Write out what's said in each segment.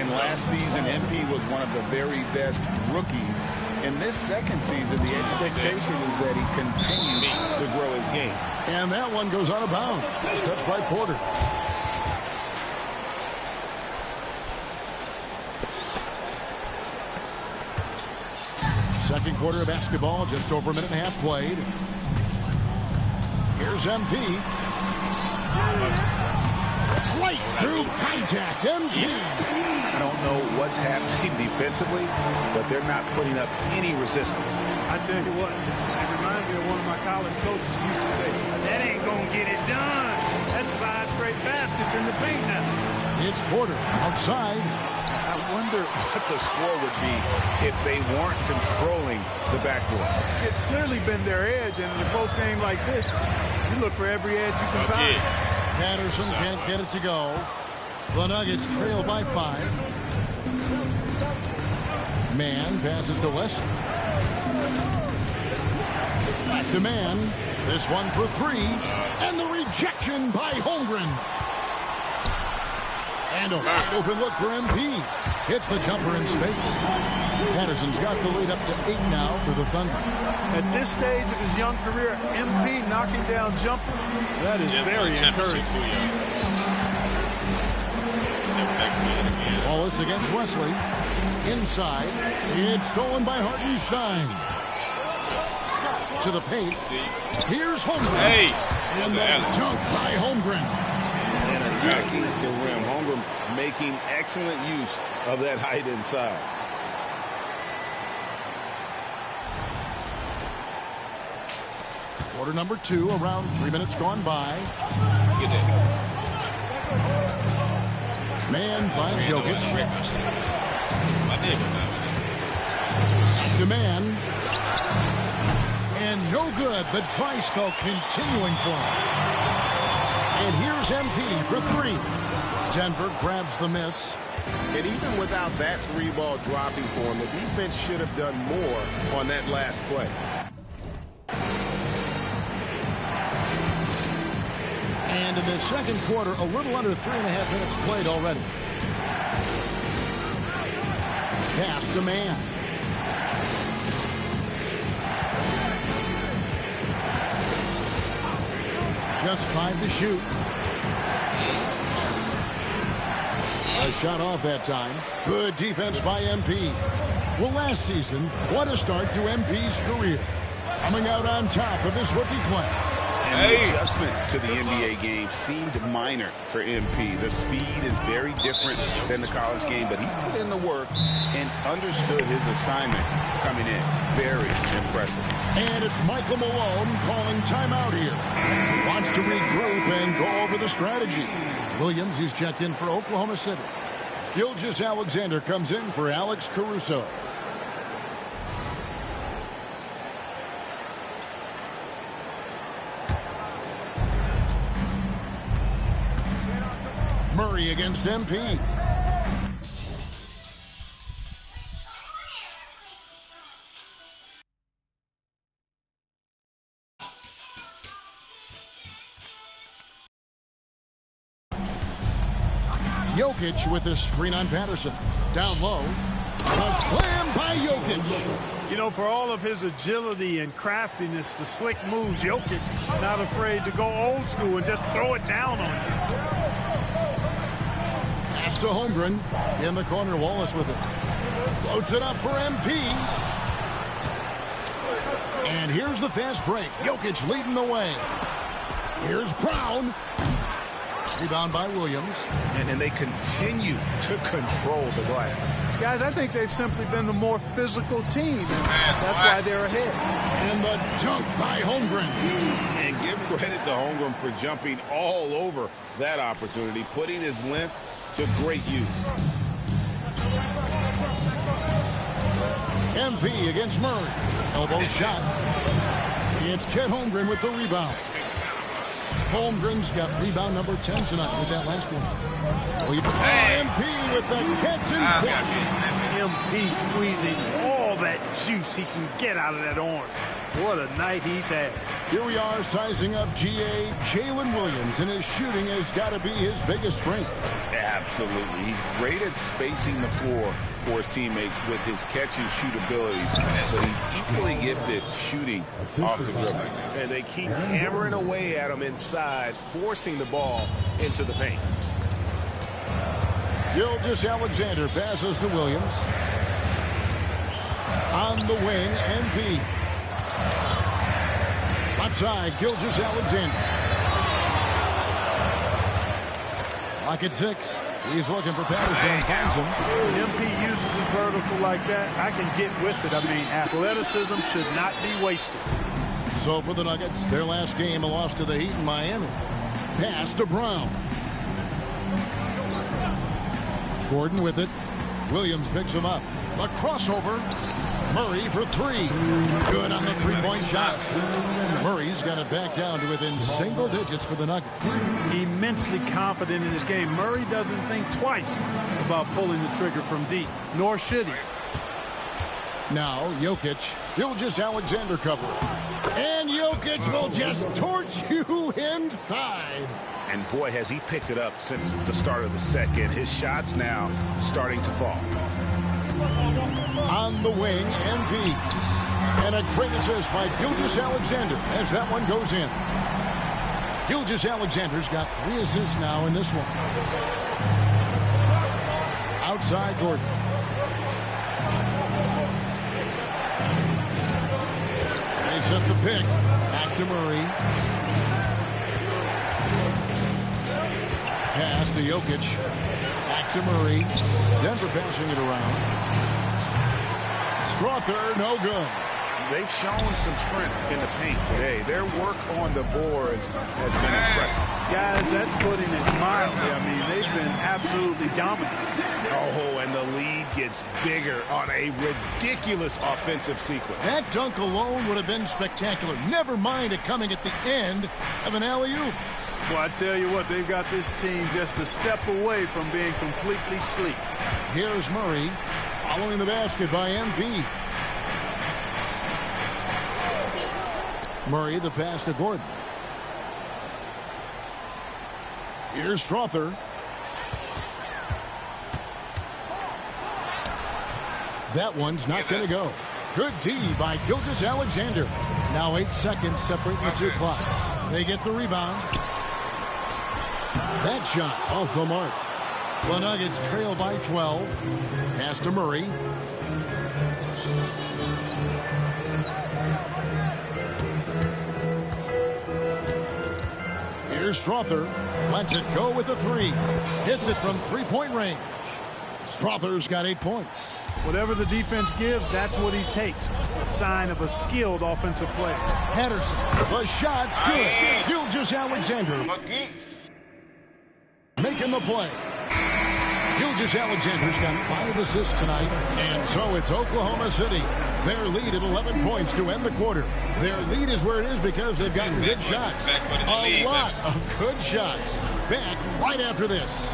And last season, MP was one of the very best rookies. In this second season, the expectation is that he continues to grow his game. And that one goes out of bounds. Nice touch by Porter. Second quarter of basketball, just over a minute and a half played. Here's MP. Right through contact. MP. I don't know what's happening defensively, but they're not putting up any resistance. I tell you what, it reminds me of one of my college coaches who used to say, that ain't going to get it done. That's 5 straight baskets in the paint now. It's Porter outside. I wonder what the score would be if they weren't controlling the backboard. It's clearly been their edge, and in a close game like this, you look for every edge you can find. Patterson can't get it to go. The Nuggets trail by 5. Man passes to Wesley. Back to Man. This one for 3. And the rejection by Holmgren. And a wide open look for MP. Hits the jumper in space. Patterson's got the lead up to 8 now for the Thunder. At this stage of his young career, MP knocking down jumper, that is very encouraging. Wallace against Wesley. Inside. It's stolen by Hartenstein. To the paint. Here's Holmgren. And the dunk by Holmgren. And attacking the rim. Holmgren making excellent use of that height inside. Quarter number 2, around 3 minutes gone by. Man finds Jokic. Demand. And no good. The try spell continuing for him. And here's MP for 3. Denver grabs the miss. And even without that 3-ball dropping for him, the defense should have done more on that last play. And in the second quarter, a little under 3.5 minutes played already. Pass to Man. Just 5 to shoot. A shot off that time. Good defense by MP. Well, last season, what a start to MP's career. Coming out on top of his rookie class. And the adjustment to the NBA game seemed minor for MP. The speed is very different than the college game, but he put in the work and understood his assignment coming in. Very impressive. And it's Michael Malone calling timeout here. He wants to regroup and go over the strategy. Williams, he's checked in for Oklahoma City. Gilgeous-Alexander comes in for Alex Caruso. Murray against MP. Jokic with a screen on Patterson. Down low. A slam by Jokic. You know, for all of his agility and craftiness, the slick moves, Jokic not afraid to go old school and just throw it down on you. Pass to Holmgren. In the corner, Wallace with it. Floats it up for MP. And here's the fast break. Jokic leading the way. Here's Brown. Rebound by Williams. And they continue to control the glass. Guys, I think they've simply been the more physical team. That's why they're ahead. And the dunk by Holmgren. And give credit to Holmgren for jumping all over that opportunity, putting his length to great use. MP against Murray. Elbow shot. It's Chet Holmgren with the rebound. Holmgren's got rebound number 10 tonight with that last one. MP with the catch and push. MP squeezing all that juice he can get out of that orange. What a night he's had. Here we are sizing up GA Jalen Williams, and his shooting has got to be his biggest strength. Absolutely. He's great at spacing the floor for his teammates with his catch and shoot abilities, but he's equally gifted shooting off the dribble. And they keep hammering away at him inside, forcing the ball into the paint. Gilgeous-Alexander passes to Williams. On the wing, MP. Left side, Gilgeous-Alexander. Lock at 6. He's looking for Patterson. Finds him. When MP uses his vertical like that, I can get with it. I mean, athleticism should not be wasted. So for the Nuggets, their last game, a loss to the Heat in Miami. Pass to Brown. Gordon with it. Williams picks him up. A crossover. Murray for 3. Good on the three-point shot. Murray's got it back down to within single digits for the Nuggets. Immensely confident in his game. Murray doesn't think twice about pulling the trigger from deep, nor should he. Now Jokic. Gilgeous-Alexander cover. And Jokic will just torch you inside. And boy, has he picked it up since the start of the second. His shots now starting to fall. On the wing, MP. And a great assist by Gilgeous-Alexander as that one goes in. Gilgeous-Alexander's got 3 assists now in this one. Outside Gordon. They set the pick. Back to Murray. Pass to Jokic. Back to Murray. Denver passing it around. Strother, no good. They've shown some strength in the paint today. Their work on the boards has been impressive. Guys, that's putting it mildly. I mean, they've been absolutely dominant. Oh, and the lead gets bigger on a ridiculous offensive sequence. That dunk alone would have been spectacular. Never mind it coming at the end of an alley-oop. Well, I tell you what, they've got this team just a step away from being completely asleep. Here's Murray. Following the basket by MP. Murray, the pass to Gordon. Here's Strother. That one's not going to go. Good D by Gilgeous-Alexander. Now 8 seconds separating the two clocks. They get the rebound. That shot off the mark. The Nuggets trail by 12. Pass to Murray. Here's Strother. Lets it go with a 3. Hits it from three-point range. Strother's got 8 points. Whatever the defense gives, that's what he takes. A sign of a skilled offensive player. Patterson. The shot's good. Gilgeous-Alexander making the play. Gilgeous-Alexander's got 5 assists tonight. And so it's Oklahoma City. Their lead at 11 points to end the quarter. Their lead is where it is because they've gotten good shots. A lot of good shots. Back right after this.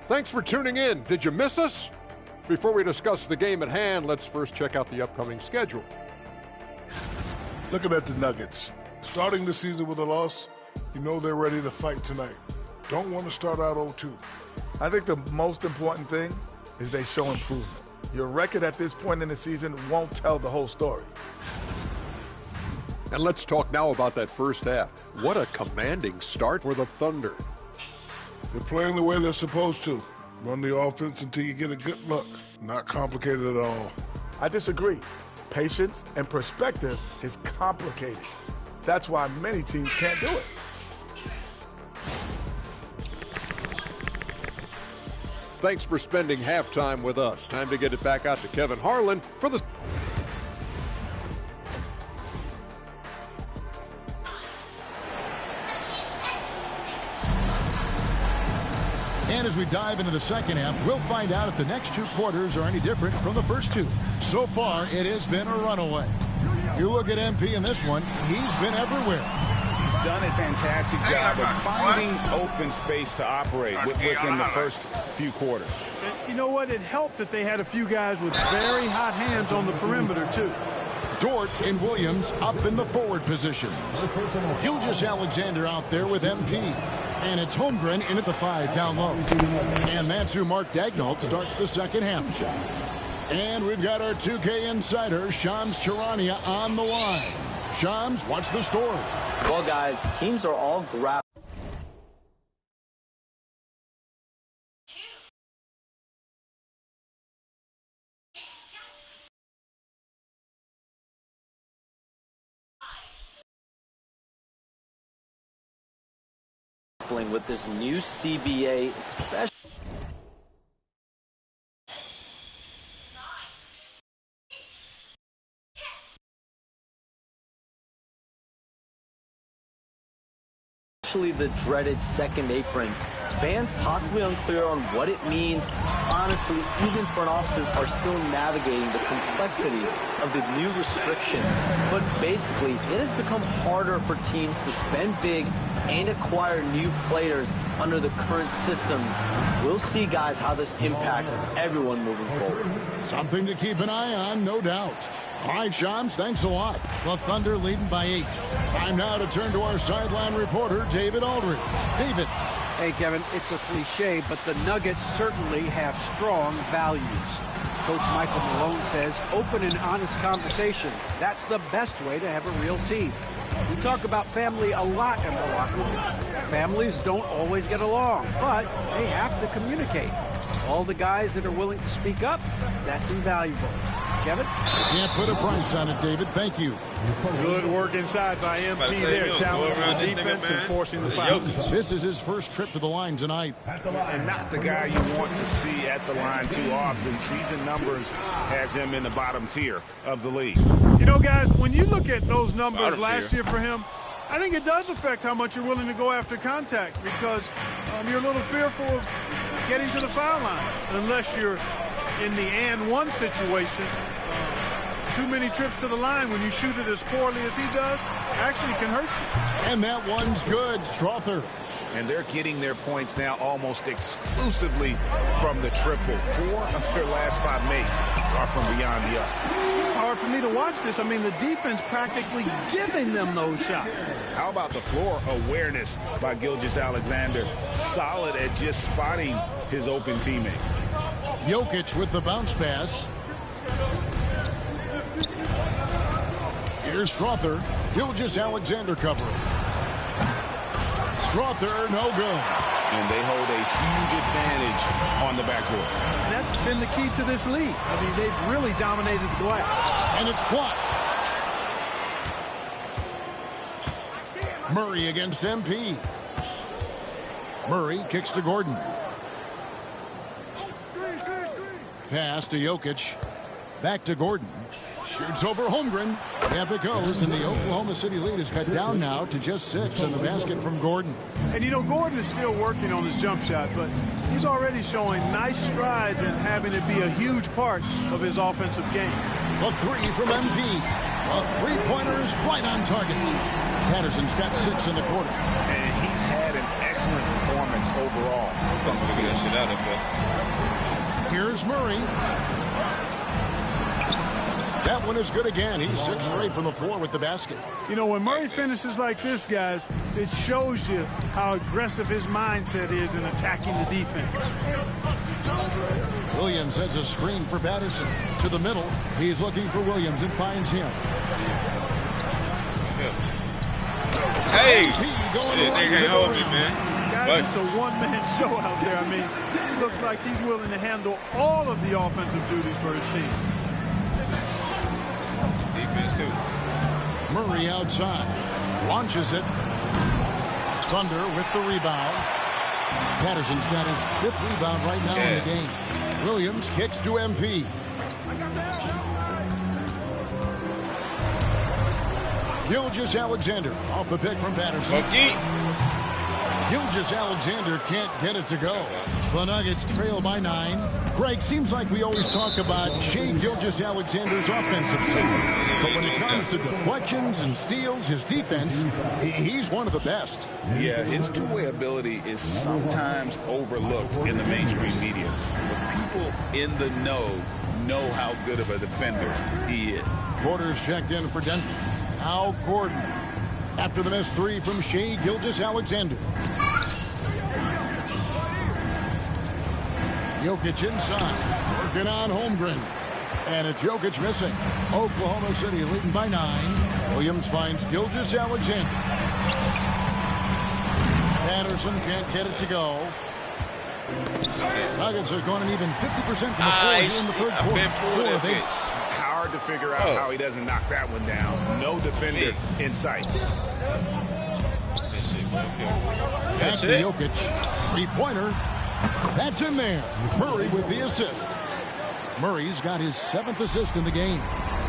Thanks for tuning in. Did you miss us? Before we discuss the game at hand, let's first check out the upcoming schedule. Looking at the Nuggets, starting the season with a loss, you know they're ready to fight tonight. Don't want to start out 0-2. I think the most important thing is they show improvement. Your record at this point in the season won't tell the whole story. And let's talk now about that first half. What a commanding start for the Thunder. They're playing the way they're supposed to. Run the offense until you get a good look. Not complicated at all. I disagree. Patience and perspective is complicated. That's why many teams can't do it. Thanks for spending halftime with us. Time to get it back out to Kevin Harlan for the... And as we dive into the second half, we'll find out if the next 2 quarters are any different from the first 2. So far, it has been a runaway. You look at MP in this one, he's been everywhere. He's done a fantastic job of finding open space to operate within the first few quarters. You know what? It helped that they had a few guys with very hot hands on the perimeter, too. Dort and Williams up in the forward positions. Gilgeous-Alexander out there with MP. And it's Holmgren in at the 5 down low. And that's who Mark Daigneault starts the second half. And we've got our 2K insider, Shams Charania, on the line. Shams, what's the story? Well, guys, teams are all grappling with this new CBA special. The dreaded second apron. Fans possibly unclear on what it means. Honestly, even front offices are still navigating the complexities of the new restrictions. But basically, it has become harder for teams to spend big and acquire new players under the current systems. We'll see, guys, how this impacts everyone moving forward. Something to keep an eye on, no doubt. All right, Shams, thanks a lot. The Thunder leading by 8. Time now to turn to our sideline reporter, David Aldridge. David. Hey, Kevin, it's a cliche, but the Nuggets certainly have strong values. Coach Michael Malone says open and honest conversation. That's the best way to have a real team. We talk about family a lot in the locker room. Families don't always get along, but they have to communicate. All the guys that are willing to speak up, that's invaluable. Kevin? Can't put a price on it, David. Thank you. Good work inside by MP there, challenging the defense and forcing the foul. This is his first trip to the line tonight. And not the guy you want to see at the line too often. Season numbers has him in the bottom tier of the league. You know, guys, when you look at those numbers last year for him, I think it does affect how much you're willing to go after contact because you're a little fearful of getting to the foul line unless you're in the and one situation. Too many trips to the line when you shoot it as poorly as he does actually can hurt you. And that one's good. Strother. And they're getting their points now almost exclusively from the triple. 4 of their last 5 makes are from beyond the arc. It's hard for me to watch this. I mean, the defense practically giving them those shots. How about the floor awareness by Gilgeous-Alexander? Solid at just spotting his open teammate. Jokic with the bounce pass. Here's Strother. Gilgeous-Alexander covering. Strother, no good. And they hold a huge advantage on the backcourt. That's been the key to this league. I mean, they've really dominated the glass. And it's blocked. Murray against MP. Murray kicks to Gordon. Pass to Jokic. Back to Gordon. Shoots over Holmgren. Up it goes, and the Oklahoma City lead is cut down now to just 6 on the basket from Gordon. And, you know, Gordon is still working on his jump shot, but he's already showing nice strides and having it be a huge part of his offensive game. A 3 from MP. A three-pointer is right on target. Patterson's got 6 in the quarter. And he's had an excellent performance overall. Here's Murray. That one is good again. He's 6 straight from the floor with the basket. You know, when Murray finishes like this, guys, it shows you how aggressive his mindset is in attacking the defense. Williams sets a screen for Patterson. To the middle. He's looking for Williams and finds him. Hey! They can't hold me, man. Guys, it's a one-man show out there. I mean, it looks like he's willing to handle all of the offensive duties for his team. Too. Murray outside. Launches it. Thunder with the rebound. Patterson's got his 5th rebound right now in the game. Williams kicks to MP. Gilgeous-Alexander off the pick from Patterson. Gilgeous-Alexander can't get it to go. The Nuggets trail by 9. Greg, seems like we always talk about Shai Gilgeous-Alexander's offensive side. But when it comes to deflections and steals, his defense, he's one of the best. Yeah, his two-way ability is sometimes overlooked in the mainstream media. But people in the know how good of a defender he is. Porter's checked in for Denver. Now Gordon. After the missed 3 from Shai Gilgeous-Alexander. Jokic inside. Working on Holmgren. And it's Jokic missing. Oklahoma City leading by 9. Williams finds Gilgeous-Alexander. Patterson can't get it to go. Nuggets are going an even 50% from the floor here in the third quarter. Hard to figure out how he doesn't knock that one down. No defender in sight. Back to Jokic. 3-pointer. That's in there. Murray with the assist. Murray's got his 7th assist in the game.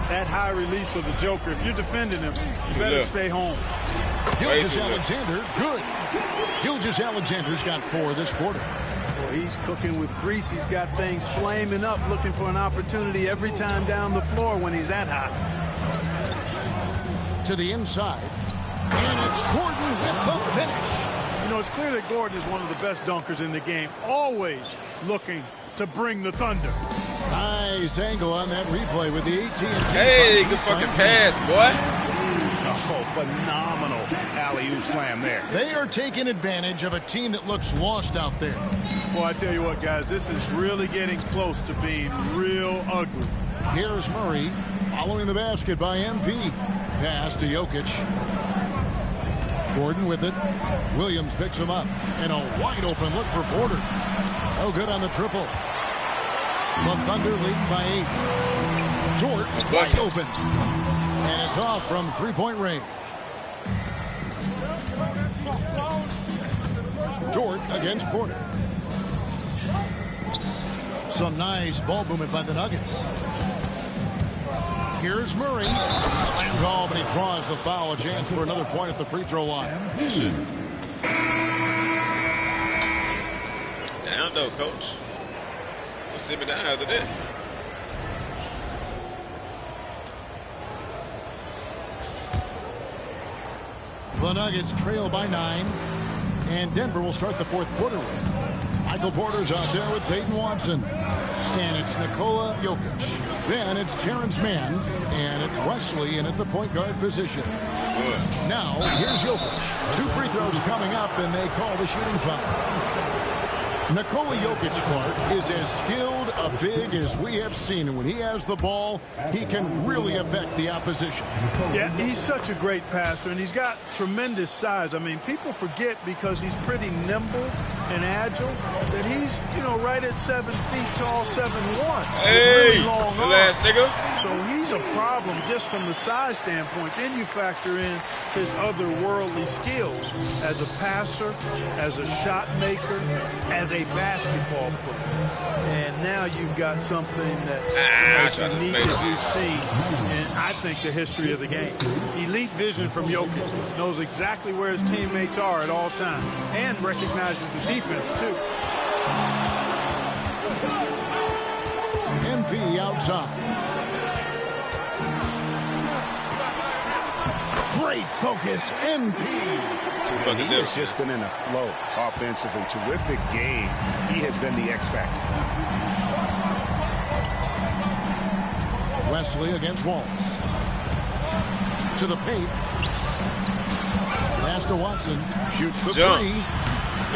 That high release of the Joker, if you're defending him, you better stay home. Gilgeous-Alexander, good. Gilgeous-Alexander's got 4 this quarter. Well, he's cooking with grease. He's got things flaming up, looking for an opportunity every time down the floor when he's that hot. To the inside. And it's Gordon with the finish. You know, it's clear that Gordon is one of the best dunkers in the game, always looking to bring the thunder. Nice angle on that replay with the AT&T. Hey, good fucking pass, boy. Oh, phenomenal alley-oop slam there. They are taking advantage of a team that looks lost out there. Well, I tell you what, guys, this is really getting close to being real ugly. Here's Murray following the basket by MP. Pass to Jokic. Gordon with it. Williams picks him up. And a wide open look for Porter. No good on the triple. The Thunder leading by 8. Dort wide open. And it's off from 3-point range. Dort against Porter. Some nice ball movement by the Nuggets. Here's Murray. Slam home, and he draws the foul. A chance for another point at the free throw line. Down though, coach. We'll sit me down after that. The Nuggets trail by 9. And Denver will start the fourth quarter with Michael Porter's out there with Peyton Watson. And it's Nikola Jokic. Then it's Terrence Mann. And it's Wesley in at the point guard position. Now, here's Jokic. 2 free throws coming up, and they call the shooting foul. Nikola Jokic, Clark, is as skilled a big as we have seen. And when he has the ball, he can really affect the opposition. Yeah, he's such a great passer, and he's got tremendous size. I mean, people forget because he's pretty nimble and agile that he's, right at 7 feet tall, 7'1". Hey, really long the last nigga. So he's a problem just from the size standpoint. Then you factor in his otherworldly skills as a passer, as a shot maker, as a basketball player. And now you've got something that's as unique as you've seen in, I think, the history of the game. Elite vision from Jokic. Knows exactly where his teammates are at all times. And recognizes the defense, too. MP outside. Great focus, MP. He has just been in a flow offensively. Terrific game. He has been the X factor. Wesley against Wallace. To the paint. Pass to Watson. Shoots the 3.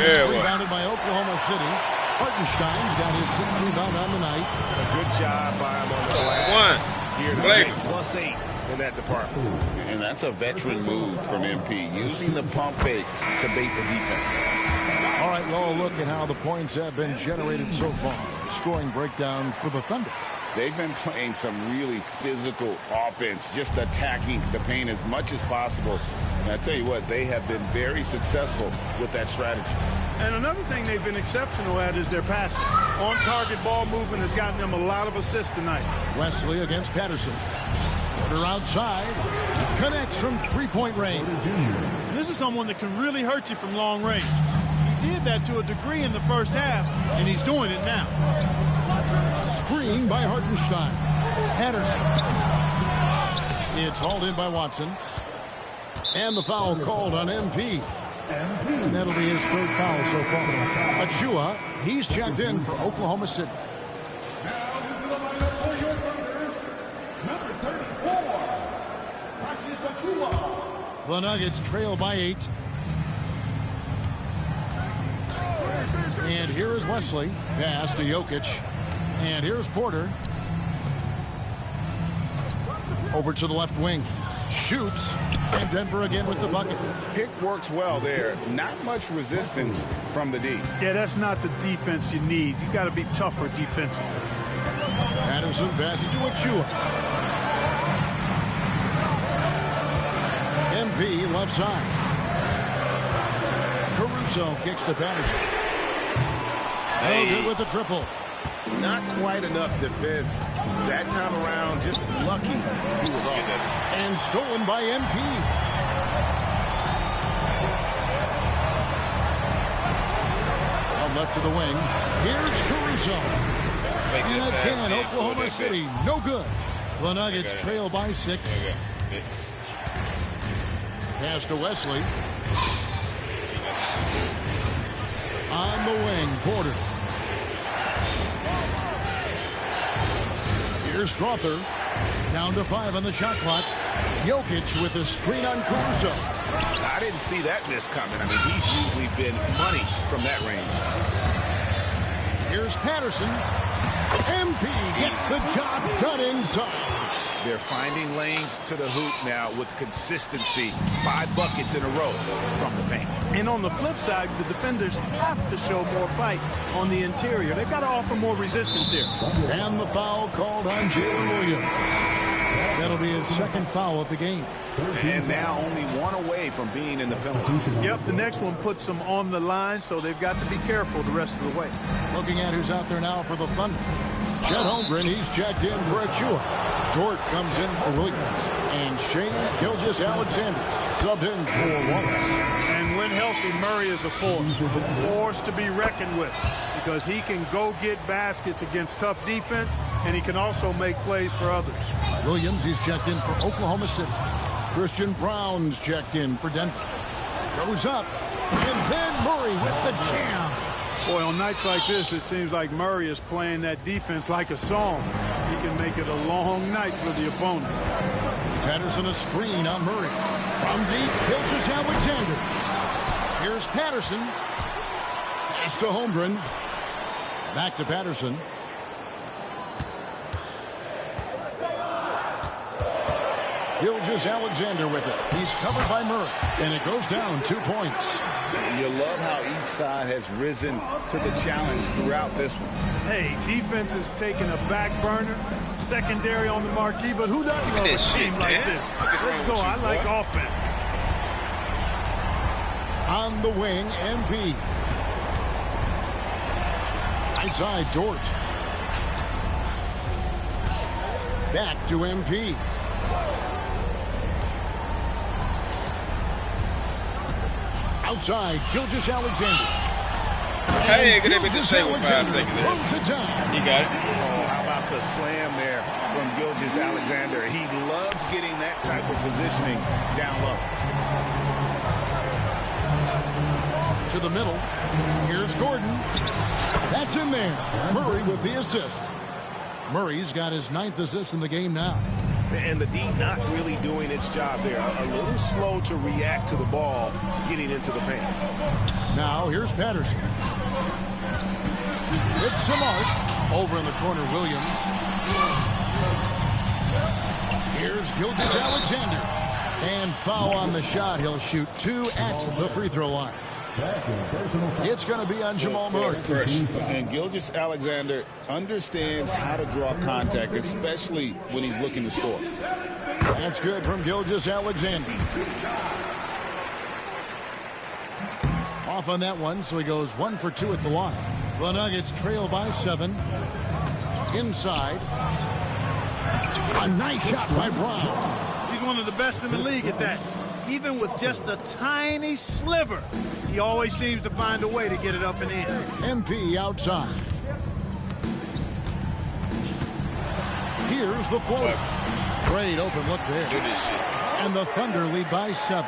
It's rebounded by Oklahoma City. Hartenstein's got his 6th rebound on the night. A good job by him on the last. Here tonight, +8 in that department. And that's a veteran move from MP, using the pump fake to bait the defense. All right, well, look at how the points have been generated so far. Scoring breakdown for the Thunder. They've been playing some really physical offense, just attacking the paint as much as possible. And I tell you what, they have been very successful with that strategy. And another thing they've been exceptional at is their passing. On-target ball movement has gotten them a lot of assists tonight. Wesley against Patterson. Porter outside. Connects from 3-point range. This is someone that can really hurt you from long range. did that to a degree in the first half, and he's doing it now. Screen by Hartenstein. Patterson. It's hauled in by Watson. And the foul called on MP. And that'll be his third foul so far. Achua, he's checked in for Oklahoma City. The Nuggets trail by 8. And here is Wesley. Pass to Jokic. And here's Porter. Over to the left wing. Shoots. And Denver again with the bucket. Pick works well there. Not much resistance from the D. Yeah, that's not the defense you need. You got to be tougher defensively. Patterson passes to Achua. MP left side. Caruso kicks to Patterson. Oh, good with the triple. Not quite enough defense that time around. Just lucky he was off it. And stolen by MP. Out left to the wing. Here's Caruso. And again, Oklahoma City, no good. The Nuggets trail by 6. Pass to Wesley. On the wing, Porter. Here's Strother. Down to 5 on the shot clock. Jokic with the screen on Caruso. I didn't see that miss coming. I mean, he's usually been money from that range. Here's Patterson. MP gets the job done inside. They're finding lanes to the hoop now with consistency. 5 buckets in a row from the paint. And on the flip side, the defenders have to show more fight on the interior. They've got to offer more resistance here. And the foul called on Jalen Williams. That'll be his second foul of the game. And now only 1 away from being in the penalty. Yep, the next one puts them on the line, so they've got to be careful the rest of the way. Looking at who's out there now for the Thunder. Chet Holmgren, he's checked in for Achua. Dort comes in for Williams. And Shea Gilgeous-Alexander subbed in for Wallace. And when healthy, Murray is a force to be reckoned with, because he can go get baskets against tough defense, and he can also make plays for others. Williams, he's checked in for Oklahoma City. Christian Brown's checked in for Denver. Goes up, and then Murray with the jam. Boy, on nights like this, it seems like Murray is playing that defense like a song. He can make it a long night for the opponent. Patterson a screen on Murray. From deep, Gilgeous-Alexander. Here's Patterson. Pass to Holmgren. Back to Patterson. Gilgeous-Alexander with it. He's covered by Murray. And it goes down 2 points. You love how each side has risen to the challenge throughout this one. Hey, defense is taking a back burner. Secondary on the marquee, but who doesn't love a team like this? Let's go. I like offense. On the wing, MP. Right side, Dort. Back to MP. Outside, Gilgeous-Alexander. Hey, good evening. Just say with 5 seconds there. You got it. Oh, how about the slam there from Gilgeous-Alexander? He loves getting that type of positioning down low. To the middle. Here's Gordon. That's in there. Murray with the assist. Murray's got his 9th assist in the game now. And the D not really doing its job there. A little slow to react to the ball getting into the paint. Now here's Patterson. It's Samart. Over in the corner, Williams. Here's Gilgeous-Alexander. And foul on the shot. He'll shoot 2 at the free throw line. It's going to be on Jamal Murray. And Gilgeous-Alexander understands how to draw contact, especially when he's looking to score. That's good from Gilgeous-Alexander. Off on that one, so he goes 1 for 2 at the line. The Nuggets trail by 7. Inside. A nice shot by Brown. He's one of the best in the league at that. Even with just a tiny sliver, He always seems to find a way to get it up and in. MP outside. Here's the floater. Great open look there. Do this shit. And the Thunder lead by 7.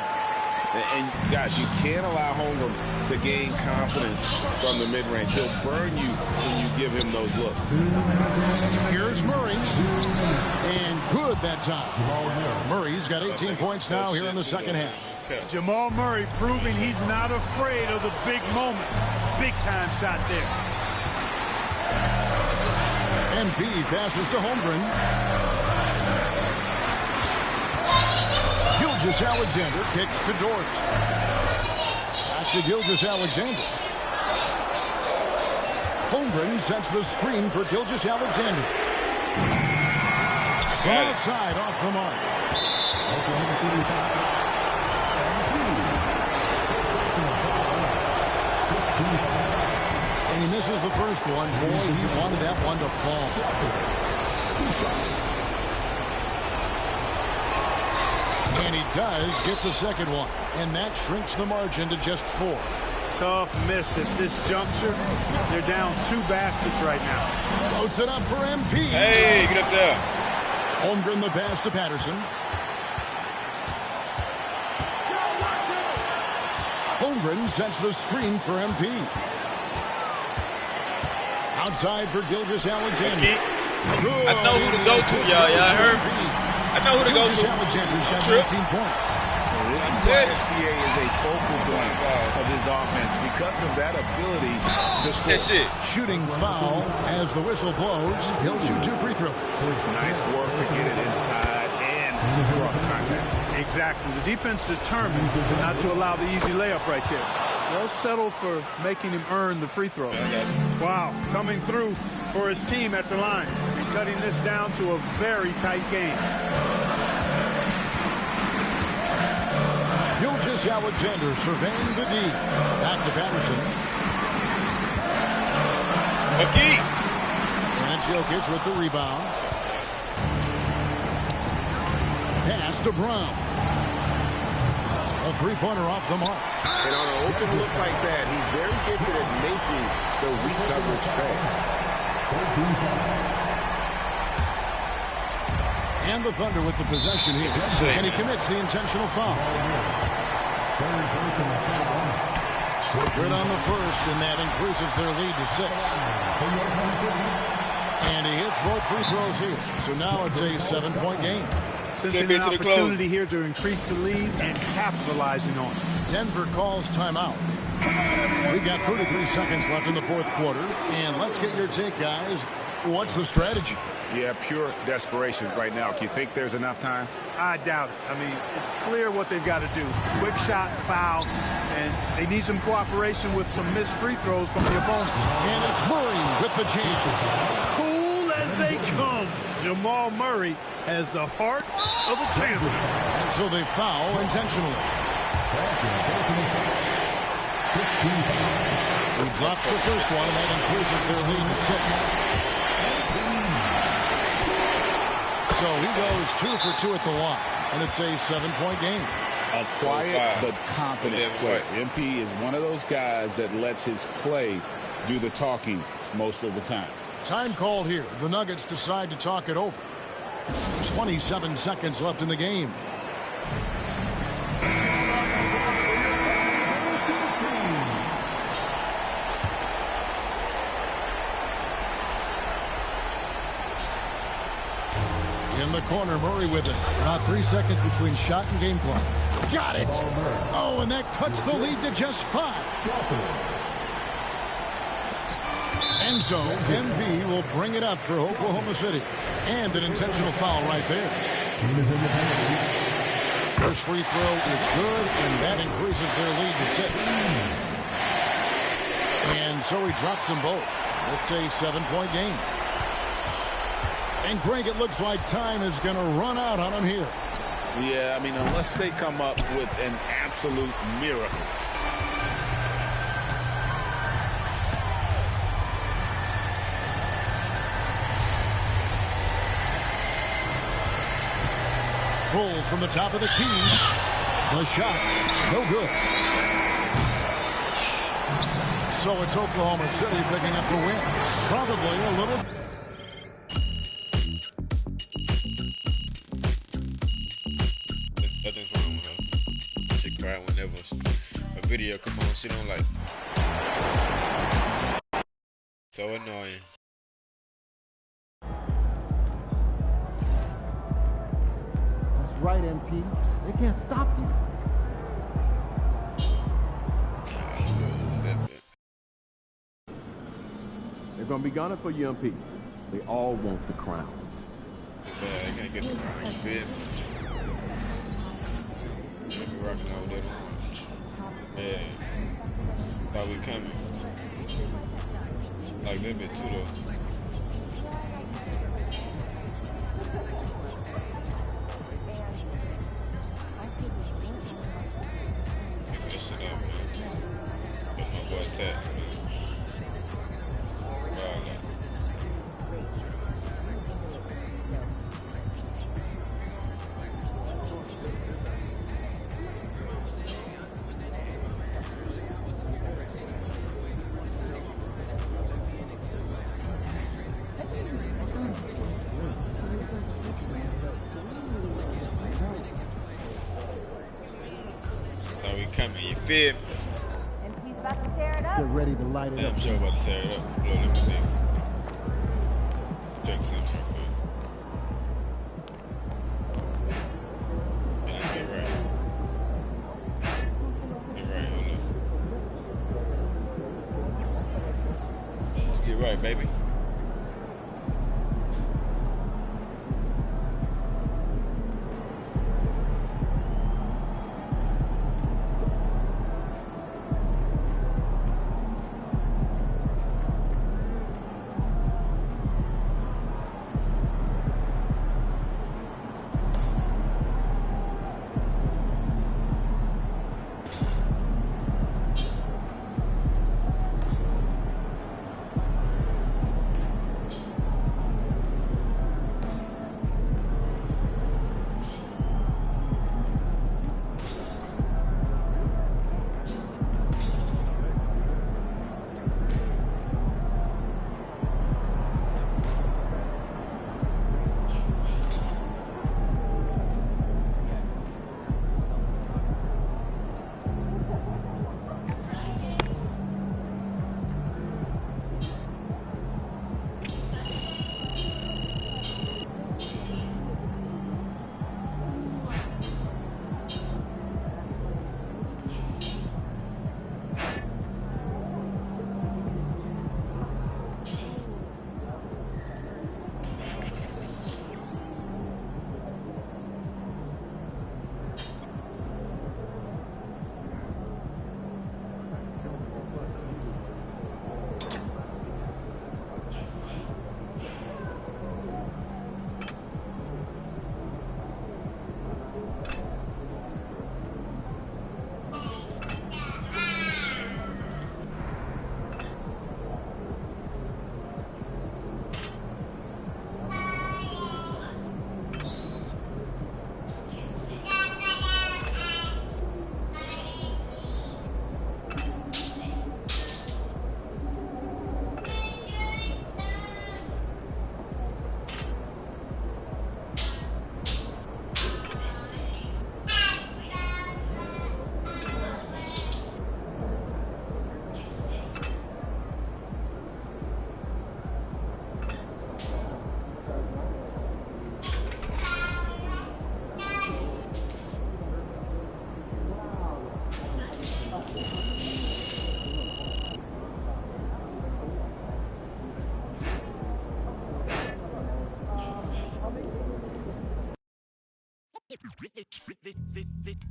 And guys, you can't allow Holmgren to gain confidence from the mid-range. He'll burn you when you give him those looks. Here's Murray. And good that time. Murray's got 18 points now here in the second half. Jamal Murray proving he's not afraid of the big moment. Big time shot there. MP passes to Holmgren. Gilgeous-Alexander kicks to Dort. Back to Gilgeous-Alexander. Holmgren sets the screen for Gilgeous-Alexander. From outside, off the mark. And he misses the first one. Boy, he wanted that one to fall. And he does get the second one. And that shrinks the margin to just 4. Tough miss at this juncture. They're down 2 baskets right now. Loads it up for MP. Hey, get up there. Holmgren the pass to Patterson. Holmgren sets the screen for MP. Outside for Gilgeous-Alexander. I know who to go to, y'all. Y'all heard me? I know who to go to. Gilgeous-Alexander's got 19 points. This is why SGA is a focal point of his offense because of that ability to score. That's it. Shooting foul as the whistle blows. He'll shoot 2 free throws. Nice work to get it inside and draw the contact. Exactly. The defense determined not to allow the easy layup right there. They'll settle for making him earn the free throw. Wow. Coming through for his team at the line and cutting this down to a very tight game. Gilgeous-Alexander surveying the D. Back to Patterson. McGee. And Jokic with the rebound. Pass to Brown. A three-pointer off the mark. And on an open look like that, he's very gifted at making the weak coverage pay. And the Thunder with the possession here. And he commits the intentional foul. Good on the first, and that increases their lead to 6. And he hits both free throws here. So now it's a 7-point game. Cincinnati an opportunity here to increase the lead and capitalizing on it. Denver calls timeout. We've got 33 seconds left in the fourth quarter. And let's get your take, guys. What's the strategy? Yeah, pure desperation right now. Do you think there's enough time? I doubt it. I mean, it's clear what they've got to do. Quick shot, foul, and they need some cooperation with some missed free throws from the opponent. And it's Murray with the jam. Cool as they come. Jamal Murray has the heart of a champion. And so they foul intentionally. He drops the first one, and that increases their lead to 6. So he goes 2 for 2 at the line, and it's a 7-point game. A quiet but confident player. MP is one of those guys that lets his play do the talking most of the time. Time called here. The Nuggets decide to talk it over. 27 seconds left in the game. In the corner, Murray with it. About 3 seconds between shot and game clock. Got it! Oh, and that cuts the lead to just 5. And so, MP will bring it up for Oklahoma City. And an intentional foul right there. First free throw is good, and that increases their lead to 6. And so he drops them both. It's a 7-point game. And Greg, it looks like time is going to run out on him here. Yeah, I mean, unless they come up with an absolute miracle. Pull from the top of the key. The shot, no good. So it's Oklahoma City picking up the win. Probably a little... Nothing's wrong with her. She cry whenever a video come on she don't like. So annoying. That's right, MP. They can't stop you. They're going to be gunning for you, MP. They all want the crown. They can't get the crown, you feel me? They be rocking all that orange. Yeah. Thought we coming. Like that bit too, though. Pick that shit up, man. Put my boy Tax, man. Now we coming, you feel me? And he's about to tear it up. Get ready to light it Yeah, up. I'm sure about to tear it up. Look, let me see. Check something real quick. Yeah, get right. Get right, hold up. Let's get right, baby.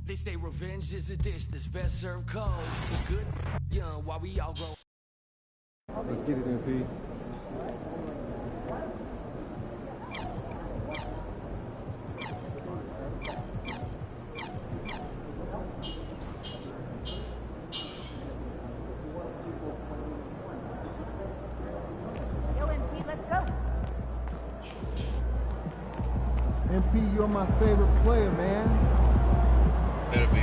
They say revenge is a dish that's best served cold. The good young while we all grow. Let's get it, MP. Yo, MP, let's go. MP, you're my favorite player, man. Better be.